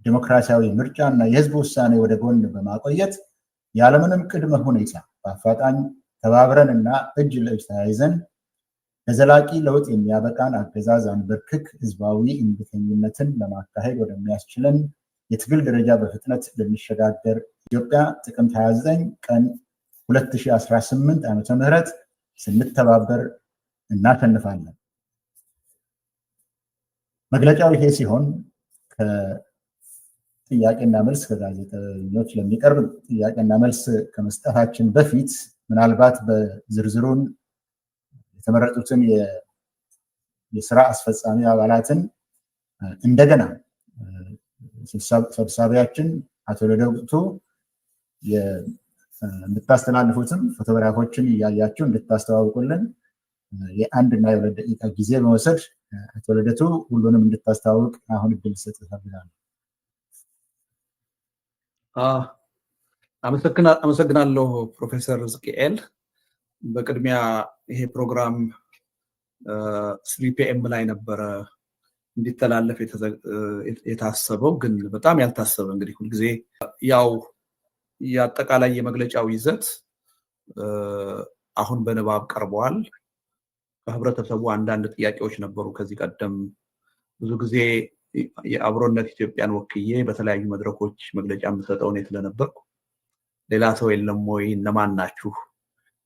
ዲሞክራሲያዊ ምርጫና የህዝብ ውሳኔ ወደ ጎን በማቆየት ያለምንም ቅድመ ሁኔታ በአፋጣኝ ተባብረንና እጅ ለእጅ ተያይዘን ለዘላቂ ለውጥ የሚያበቃን አገዛዝ አንበርክክ ህዝባዊ እምቢተኝነትን ለማካሄድ ወደሚያስችለን የትግል ደረጃ በፍጥነት ለሚሸጋገር ኢትዮጵያ ጥቅምት 29 ቀን 2018 ዓመተ ምህረት ስንተባበር እናሸንፋለን። መግለጫው ይሄ ሲሆን ከጥያቄና መልስ ከጋዜጠኞች ለሚቀርብ ጥያቄና መልስ ከመስጠታችን በፊት ምናልባት በዝርዝሩን የተመረጡትን የስራ አስፈጻሚ አባላትን እንደገና ሰብሳቢያችን አቶ ልደቱ እንድታስተላልፉትም ፎቶግራፎችን እያያችሁ እንድታስተዋውቁልን የአንድና የሁለት ደቂቃ ጊዜ በመውሰድ አቶ ልደቱ ሁሉንም እንድታስተዋውቅ አሁን እድል ልሰጥ እፈልጋለሁ። አመሰግናለሁ ፕሮፌሰር ሕዝቅኤል። በቅድሚያ ይሄ ፕሮግራም 3 PM ላይ ነበረ እንዲተላለፍ የታሰበው፣ ግን በጣም ያልታሰበ እንግዲህ ሁልጊዜ ያው የአጠቃላይ የመግለጫው ይዘት አሁን በንባብ ቀርበዋል። ከህብረተሰቡ አንዳንድ ጥያቄዎች ነበሩ። ከዚህ ቀደም ብዙ ጊዜ የአብሮነት ኢትዮጵያን ወክዬ በተለያዩ መድረኮች መግለጫ የምሰጠው እኔ ስለነበርኩ ሌላ ሰው የለም ወይ እነማን ናችሁ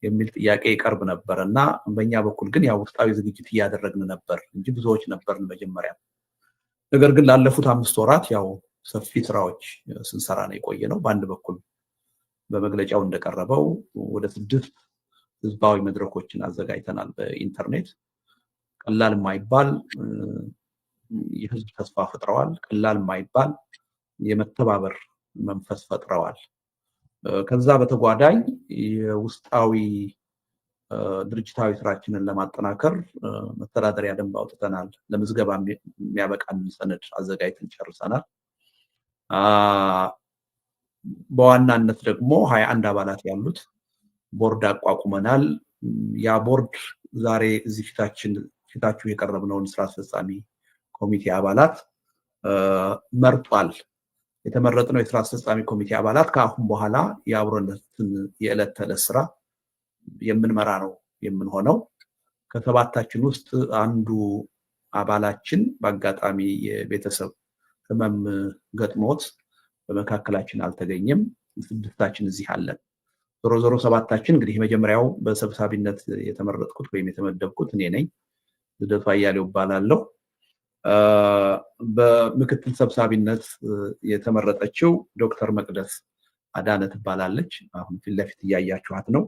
የሚል ጥያቄ ይቀርብ ነበር እና በእኛ በኩል ግን ያው ውስጣዊ ዝግጅት እያደረግን ነበር እንጂ ብዙዎች ነበርን መጀመሪያ። ነገር ግን ላለፉት 5 ወራት ያው ሰፊ ስራዎች ስንሰራ ነው የቆየ ነው። በአንድ በኩል በመግለጫው እንደቀረበው ወደ 6 ህዝባዊ መድረኮችን አዘጋጅተናል በኢንተርኔት። ቀላል የማይባል የህዝብ ተስፋ ፈጥረዋል። ቀላል የማይባል የመተባበር መንፈስ ፈጥረዋል። ከዛ በተጓዳኝ የውስጣዊ ድርጅታዊ ስራችንን ለማጠናከር መተዳደሪያ ደንብ አውጥተናል። ለምዝገባ የሚያበቃን ሰነድ አዘጋጅተን ጨርሰናል። በዋናነት ደግሞ 21 አባላት ያሉት ቦርድ አቋቁመናል። ያ ቦርድ ዛሬ እዚህ ፊታችሁ የቀረብነውን ስራ አስፈጻሚ ኮሚቴ አባላት መርጧል። የተመረጥነው የስራ አስፈጻሚ ኮሚቴ አባላት ከአሁን በኋላ የአብሮነትን የዕለት ተዕለት ስራ የምንመራ ነው የምንሆነው። ከሰባታችን ውስጥ አንዱ አባላችን በአጋጣሚ የቤተሰብ ህመም ገጥሞት በመካከላችን አልተገኘም። 6ታችን እዚህ አለን። ዞሮ ዞሮ 7ታችን እንግዲህ የመጀመሪያው በሰብሳቢነት የተመረጥኩት ወይም የተመደብኩት እኔ ነኝ። ልደቱ አያሌው እባላለሁ። በምክትል ሰብሳቢነት የተመረጠችው ዶክተር መቅደስ አዳነ ትባላለች። አሁን ፊት ለፊት እያያችኋት ነው።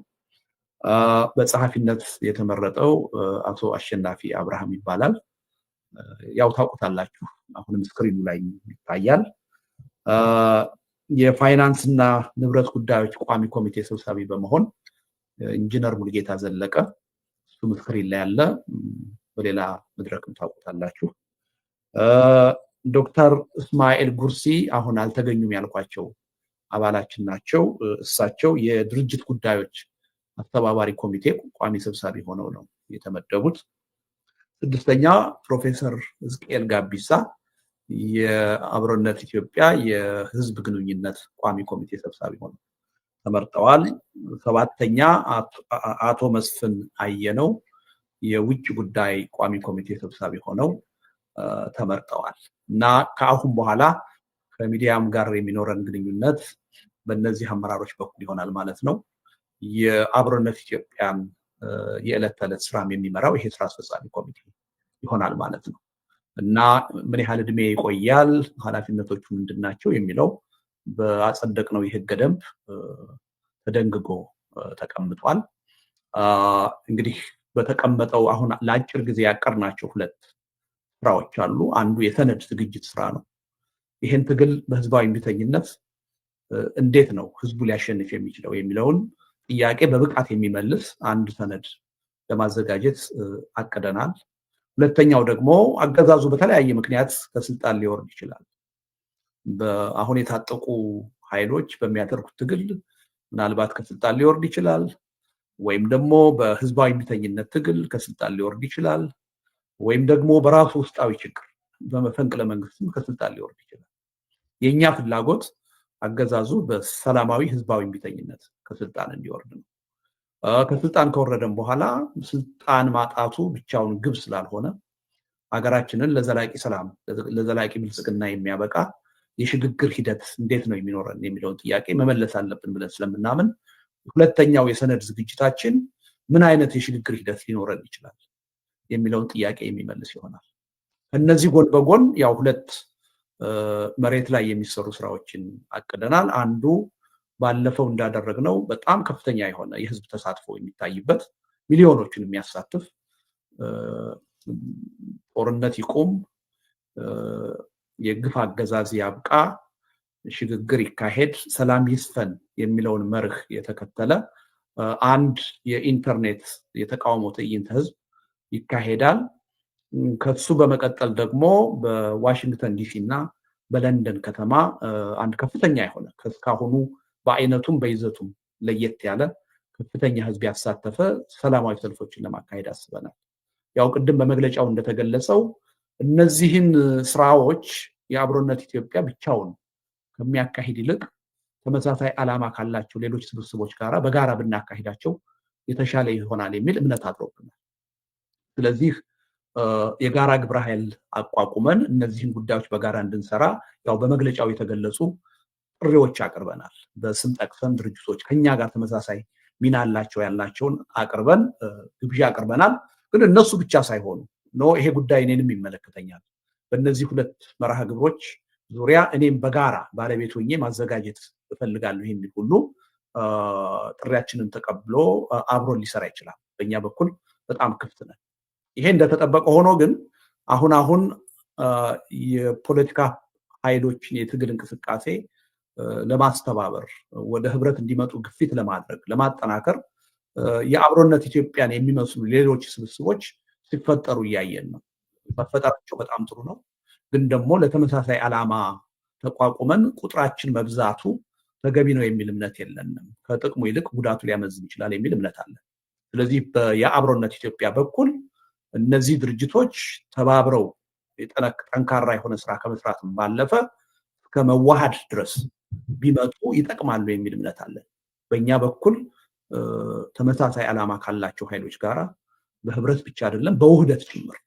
በጸሐፊነት የተመረጠው አቶ አሸናፊ አብርሃም ይባላል። ያው ታውቁታላችሁ፣ አሁንም ስክሪኑ ላይ ይታያል። የፋይናንስ እና ንብረት ጉዳዮች ቋሚ ኮሚቴ ሰብሳቢ በመሆን ኢንጂነር ሙልጌታ ዘለቀ፣ እሱም ስክሪን ላይ ያለ፣ በሌላ መድረክም ታውቁታላችሁ። ዶክተር እስማኤል ጉርሲ አሁን አልተገኙም ያልኳቸው አባላችን ናቸው። እሳቸው የድርጅት ጉዳዮች አስተባባሪ ኮሚቴ ቋሚ ሰብሳቢ ሆነው ነው የተመደቡት። 6ኛ ፕሮፌሰር ሕዝቅኤል ጋቢሳ የአብሮነት ኢትዮጵያ የህዝብ ግንኙነት ቋሚ ኮሚቴ ሰብሳቢ ሆነው ተመርጠዋል። 7ኛ አቶ መስፍን አየነው የውጭ ጉዳይ ቋሚ ኮሚቴ ሰብሳቢ ሆነው ተመርጠዋል እና ከአሁን በኋላ ከሚዲያም ጋር የሚኖረን ግንኙነት በእነዚህ አመራሮች በኩል ይሆናል ማለት ነው። የአብሮነት ኢትዮጵያን የዕለት ተዕለት ስራም የሚመራው ይሄ ስራ አስፈጻሚ ኮሚቴ ይሆናል ማለት ነው እና ምን ያህል እድሜ ይቆያል፣ ኃላፊነቶቹ ምንድናቸው የሚለው በአጸደቅነው የህገ ደንብ ተደንግጎ ተቀምጧል። እንግዲህ በተቀመጠው አሁን ለአጭር ጊዜ ያቀርናቸው 2 ስራዎች አሉ። አንዱ የሰነድ ዝግጅት ስራ ነው። ይሄን ትግል በህዝባዊ እምቢተኝነት እንዴት ነው ህዝቡ ሊያሸንፍ የሚችለው የሚለውን ጥያቄ በብቃት የሚመልስ አንድ ሰነድ ለማዘጋጀት አቅደናል። ሁለተኛው ደግሞ አገዛዙ በተለያየ ምክንያት ከስልጣን ሊወርድ ይችላል። አሁን የታጠቁ ኃይሎች በሚያደርጉት ትግል ምናልባት ከስልጣን ሊወርድ ይችላል፣ ወይም ደግሞ በህዝባዊ እምቢተኝነት ትግል ከስልጣን ሊወርድ ይችላል፣ ወይም ደግሞ በራሱ ውስጣዊ ችግር በመፈንቅለ መንግስትም ከስልጣን ሊወርድ ይችላል። የኛ ፍላጎት አገዛዙ በሰላማዊ ህዝባዊ እምቢተኝነት ከስልጣን እንዲወርድ ነው። ከስልጣን ከወረደም በኋላ ስልጣን ማጣቱ ብቻውን ግብ ስላልሆነ ሀገራችንን ለዘላቂ ሰላም ለዘላቂ ብልጽግና የሚያበቃ የሽግግር ሂደት እንዴት ነው የሚኖረን የሚለውን ጥያቄ መመለስ አለብን ብለን ስለምናምን ሁለተኛው የሰነድ ዝግጅታችን ምን አይነት የሽግግር ሂደት ሊኖረን ይችላል የሚለውን ጥያቄ የሚመልስ ይሆናል። እነዚህ ጎን በጎን ያው ሁለት መሬት ላይ የሚሰሩ ስራዎችን አቅደናል። አንዱ ባለፈው እንዳደረግነው በጣም ከፍተኛ የሆነ የህዝብ ተሳትፎ የሚታይበት ሚሊዮኖችን የሚያሳትፍ ጦርነት ይቁም፣ የግፍ አገዛዝ ያብቃ፣ ሽግግር ይካሄድ፣ ሰላም ይስፈን የሚለውን መርህ የተከተለ አንድ የኢንተርኔት የተቃውሞ ትዕይንተ ህዝብ ይካሄዳል። ከሱ በመቀጠል ደግሞ በዋሽንግተን ዲሲ እና በለንደን ከተማ አንድ ከፍተኛ የሆነ ከስካሁኑ በአይነቱም በይዘቱም ለየት ያለ ከፍተኛ ህዝብ ያሳተፈ ሰላማዊ ሰልፎችን ለማካሄድ አስበናል። ያው ቅድም በመግለጫው እንደተገለጸው እነዚህን ስራዎች የአብሮነት ኢትዮጵያ ብቻውን ከሚያካሂድ ይልቅ ተመሳሳይ ዓላማ ካላቸው ሌሎች ስብስቦች ጋራ በጋራ ብናካሂዳቸው የተሻለ ይሆናል የሚል እምነት አድሮብናል። ስለዚህ የጋራ ግብረ ኃይል አቋቁመን እነዚህን ጉዳዮች በጋራ እንድንሰራ ያው በመግለጫው የተገለጹ ጥሪዎች አቅርበናል። በስም ጠቅሰን ድርጅቶች ከኛ ጋር ተመሳሳይ ሚና ያላቸውን አቅርበን ግብዣ አቅርበናል። ግን እነሱ ብቻ ሳይሆኑ ይሄ ጉዳይ እኔንም ይመለከተኛል፣ በእነዚህ ሁለት መርሃ ግብሮች ዙሪያ እኔም በጋራ ባለቤት ሆኜ ማዘጋጀት እፈልጋለሁ የሚል ሁሉ ጥሪያችንን ተቀብሎ አብሮን ሊሰራ ይችላል። በእኛ በኩል በጣም ክፍት ነን። ይሄ እንደተጠበቀ ሆኖ ግን አሁን የፖለቲካ ኃይሎችን የትግል እንቅስቃሴ ለማስተባበር ወደ ህብረት እንዲመጡ ግፊት ለማድረግ ለማጠናከር የአብሮነት ኢትዮጵያን የሚመስሉ ሌሎች ስብስቦች ሲፈጠሩ እያየን ነው። መፈጠራቸው በጣም ጥሩ ነው። ግን ደግሞ ለተመሳሳይ ዓላማ ተቋቁመን ቁጥራችን መብዛቱ ተገቢ ነው የሚል እምነት የለንም። ከጥቅሙ ይልቅ ጉዳቱ ሊያመዝን ይችላል የሚል እምነት አለ። ስለዚህ የአብሮነት ኢትዮጵያ በኩል እነዚህ ድርጅቶች ተባብረው ጠንካራ የሆነ ስራ ከመስራት ባለፈ ከመዋሃድ ድረስ ቢመጡ ይጠቅማሉ የሚል እምነት አለ። በእኛ በኩል ተመሳሳይ ዓላማ ካላቸው ኃይሎች ጋራ በህብረት ብቻ አይደለም በውህደት ጭምር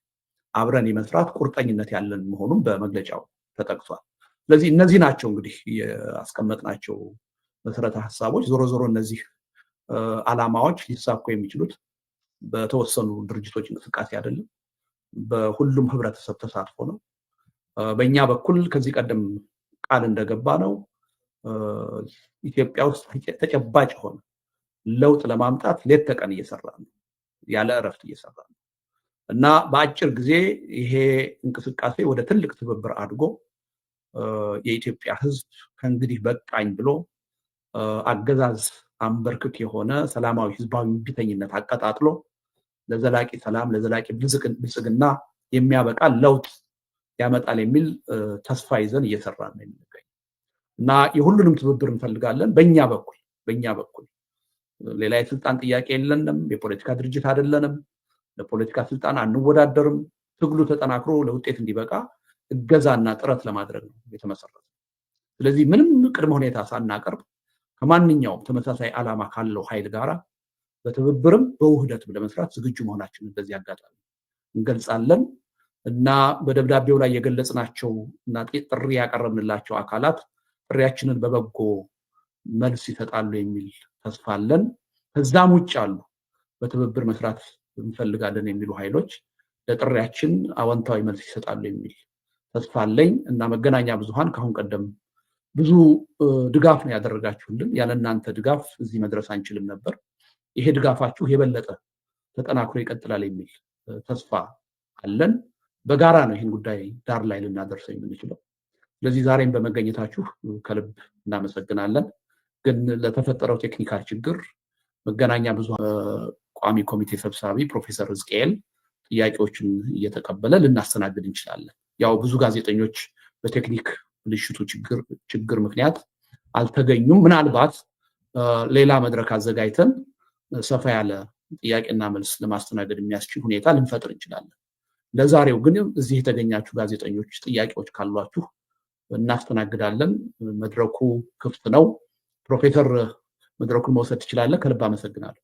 አብረን የመስራት ቁርጠኝነት ያለን መሆኑን በመግለጫው ተጠቅሷል። ስለዚህ እነዚህ ናቸው እንግዲህ ያስቀመጥናቸው መሰረተ ሀሳቦች። ዞሮ ዞሮ እነዚህ ዓላማዎች ሊሳኩ የሚችሉት በተወሰኑ ድርጅቶች እንቅስቃሴ አይደለም፣ በሁሉም ህብረተሰብ ተሳትፎ ነው። በእኛ በኩል ከዚህ ቀደም ቃል እንደገባ ነው ኢትዮጵያ ውስጥ ተጨባጭ ሆነ ለውጥ ለማምጣት ሌት ተቀን እየሰራ ነው፣ ያለ እረፍት እየሰራ ነው እና በአጭር ጊዜ ይሄ እንቅስቃሴ ወደ ትልቅ ትብብር አድጎ የኢትዮጵያ ህዝብ ከእንግዲህ በቃኝ ብሎ አገዛዝ አንበርክክ የሆነ ሰላማዊ ህዝባዊ እምቢተኝነት አቀጣጥሎ ለዘላቂ ሰላም ለዘላቂ ብልጽግና የሚያበቃ ለውጥ ያመጣል የሚል ተስፋ ይዘን እየሰራን ነው የምንገኘው እና የሁሉንም ትብብር እንፈልጋለን። በእኛ በኩል ሌላ የስልጣን ጥያቄ የለንም። የፖለቲካ ድርጅት አይደለንም። ለፖለቲካ ስልጣን አንወዳደርም። ትግሉ ተጠናክሮ ለውጤት እንዲበቃ እገዛና ጥረት ለማድረግ ነው የተመሰረተው። ስለዚህ ምንም ቅድመ ሁኔታ ሳናቀርብ ከማንኛውም ተመሳሳይ ዓላማ ካለው ኃይል ጋራ በትብብርም በውህደትም ለመስራት ዝግጁ መሆናችንን በዚህ አጋጣሚ እንገልጻለን እና በደብዳቤው ላይ የገለጽናቸው እና ጥሪ ያቀረብንላቸው አካላት ጥሪያችንን በበጎ መልስ ይሰጣሉ የሚል ተስፋ አለን። ከዛም ውጭ አሉ በትብብር መስራት እንፈልጋለን የሚሉ ኃይሎች ለጥሪያችን አዎንታዊ መልስ ይሰጣሉ የሚል ተስፋ አለኝ እና መገናኛ ብዙሃን ካሁን ቀደም ብዙ ድጋፍ ነው ያደረጋችሁልን። ያለ እናንተ ድጋፍ እዚህ መድረስ አንችልም ነበር። ይሄ ድጋፋችሁ የበለጠ ተጠናክሮ ይቀጥላል የሚል ተስፋ አለን። በጋራ ነው ይህን ጉዳይ ዳር ላይ ልናደርሰው የምንችለው። ስለዚህ ዛሬም በመገኘታችሁ ከልብ እናመሰግናለን። ግን ለተፈጠረው ቴክኒካል ችግር መገናኛ ብዙሃን ቋሚ ኮሚቴ ሰብሳቢ ፕሮፌሰር ሕዝቅኤል ጥያቄዎችን እየተቀበለ ልናስተናግድ እንችላለን። ያው ብዙ ጋዜጠኞች በቴክኒክ ብልሽቱ ችግር ምክንያት አልተገኙም። ምናልባት ሌላ መድረክ አዘጋጅተን ሰፋ ያለ ጥያቄና መልስ ለማስተናገድ የሚያስችል ሁኔታ ልንፈጥር እንችላለን። ለዛሬው ግን እዚህ የተገኛችሁ ጋዜጠኞች ጥያቄዎች ካሏችሁ እናስተናግዳለን። መድረኩ ክፍት ነው። ፕሮፌሰር መድረኩን መውሰድ ትችላለህ። ከልብ አመሰግናለሁ።